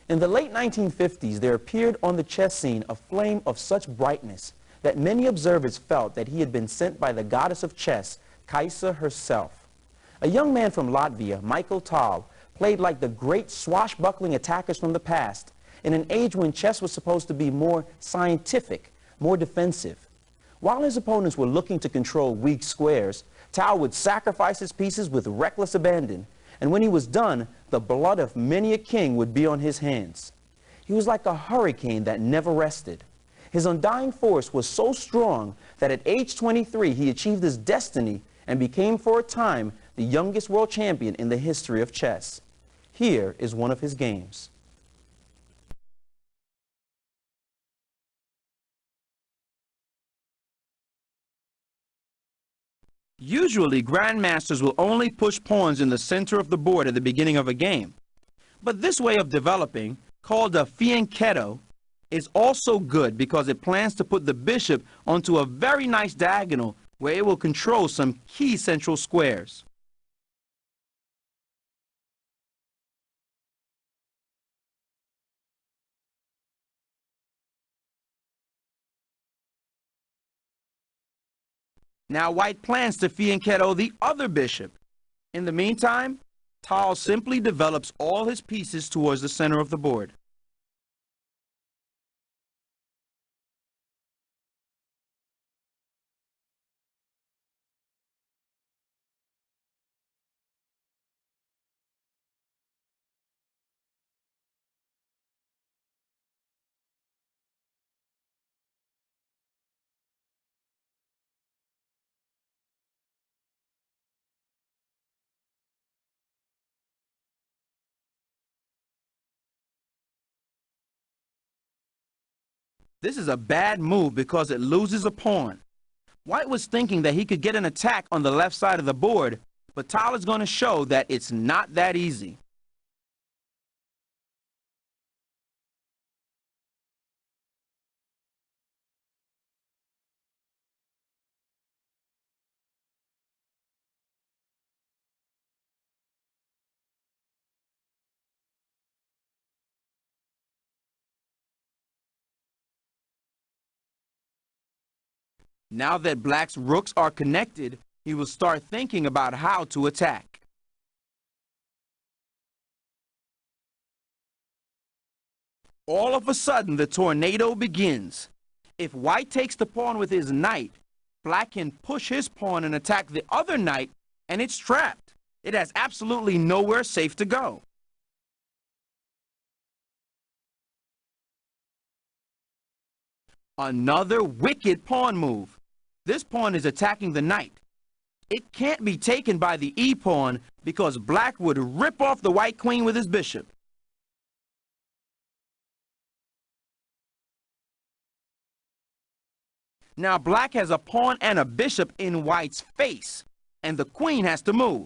In the late 1950s, there appeared on the chess scene a flame of such brightness that many observers felt that he had been sent by the goddess of chess, Kaisa herself. A young man from Latvia, Mikhail, played like the great swashbuckling attackers from the past, in an age when chess was supposed to be more scientific, more defensive. While his opponents were looking to control weak squares, Tal would sacrifice his pieces with reckless abandon, and when he was done, the blood of many a king would be on his hands. He was like a hurricane that never rested. His undying force was so strong that at age 23 he achieved his destiny and became for a time the youngest world champion in the history of chess. Here is one of his games. Usually, grandmasters will only push pawns in the center of the board at the beginning of a game. But this way of developing, called a fianchetto, is also good because it plans to put the bishop onto a very nice diagonal where it will control some key central squares. Now white plans to fianchetto the other bishop. In the meantime, Tal simply develops all his pieces towards the center of the board. This is a bad move because it loses a pawn. White was thinking that he could get an attack on the left side of the board, but Tal is going to show that it's not that easy. Now that black's rooks are connected, he will start thinking about how to attack. All of a sudden, the tornado begins. If white takes the pawn with his knight, black can push his pawn and attack the other knight, and it's trapped. It has absolutely nowhere safe to go. Another wicked pawn move. This pawn is attacking the knight. It can't be taken by the e-pawn because black would rip off the white queen with his bishop. Now black has a pawn and a bishop in white's face, and the queen has to move.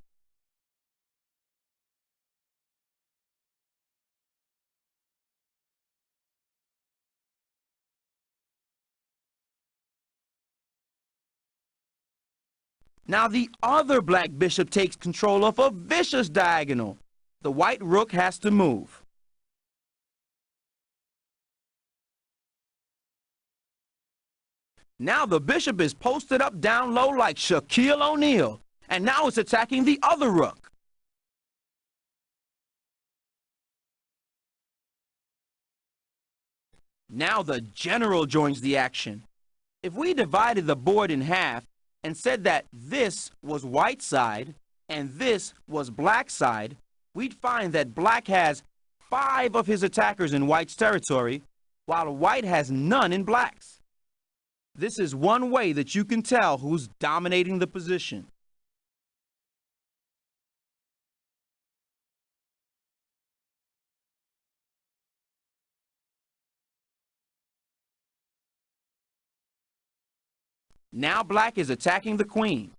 Now the other black bishop takes control of a vicious diagonal. The white rook has to move. Now the bishop is posted up down low like Shaquille O'Neal, and now it's attacking the other rook. Now the general joins the action. If we divided the board in half and said that this was white side and this was black side, we'd find that black has 5 of his attackers in white's territory, while white has none in black's. This is one way that you can tell who's dominating the position. Now black is attacking the queen.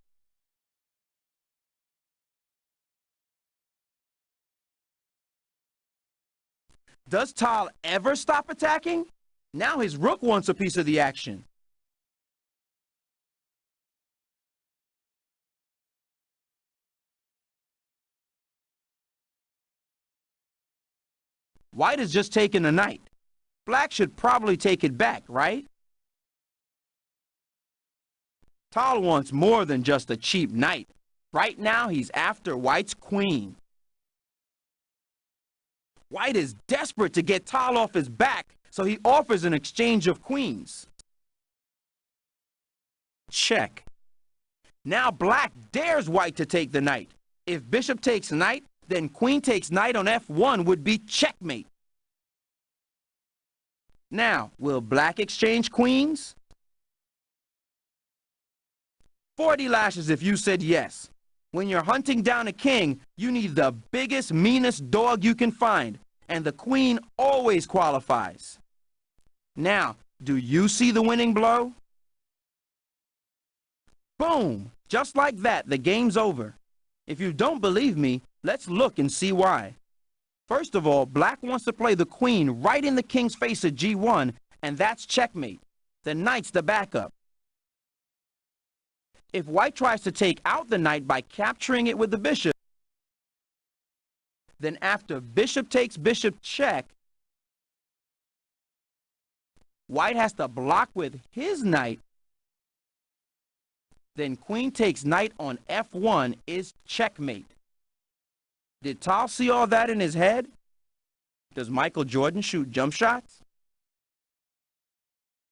Does Tal ever stop attacking? Now his rook wants a piece of the action. White has just taken a knight. Black should probably take it back, right? Tal wants more than just a cheap knight. Right now, he's after White's queen. White is desperate to get Tal off his back, so he offers an exchange of queens. Check. Now Black dares White to take the knight. If bishop takes knight, then queen takes knight on f1 would be checkmate. Now, will Black exchange queens? 40 lashes if you said yes. When you're hunting down a king, you need the biggest, meanest dog you can find, and the queen always qualifies. Now, do you see the winning blow? Boom! Just like that, the game's over. If you don't believe me, let's look and see why. First of all, Black wants to play the queen right in the king's face at g1, and that's checkmate. The knight's the backup. If White tries to take out the knight by capturing it with the bishop, then after bishop takes bishop check, White has to block with his knight. Then queen takes knight on f1 is checkmate. Did Tal see all that in his head? Does Michael Jordan shoot jump shots?